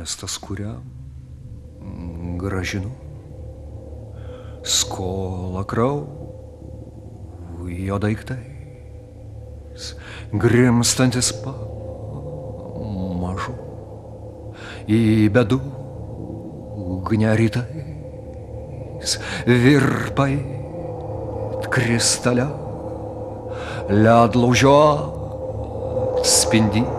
miestas, kuriam gražinu skolą kraujo daiktais, grimstantis pamažu į bedugnę rytais, virpai kristale ledlaužio atspindys,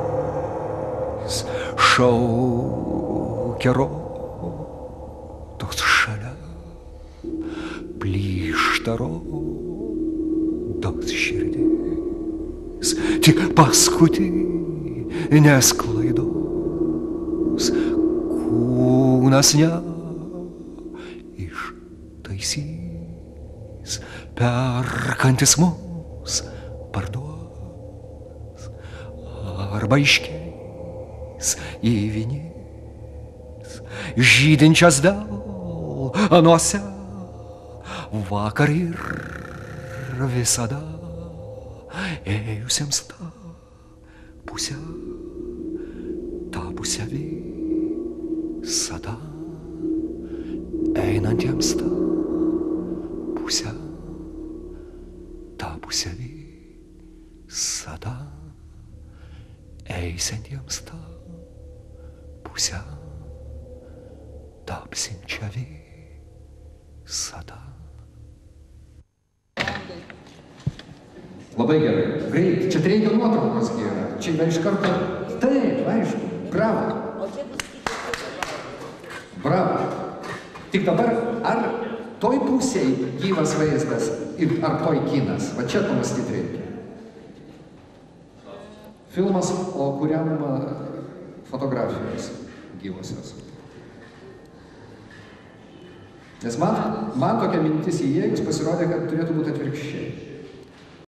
šaukia rotos šalia, plyšta rodos širdis, tik paskutinės klaidos kūnas neištaisys, perkantis mus parduos arba iškeis į vinis žydinčias delnuose vakar ir visada ėjusiems tą pusę visada einantiems tą pusę visada eisiantiems tą pusę tapsinčią visada. Labai gerai. Greit, čia reikia nuotraukos yra. Čia yra iš karto. Taip, aišku. Bravo. Bravo. Tik dabar, ar toj pusėj gyvas vaizdas ir ar toj kinas? Va čia pamastyti reikia. Filmas, o kuriam fotografijos gyvosios. Nes man tokia mintis įėjus pasirodė, kad turėtų būti atvirkščiai.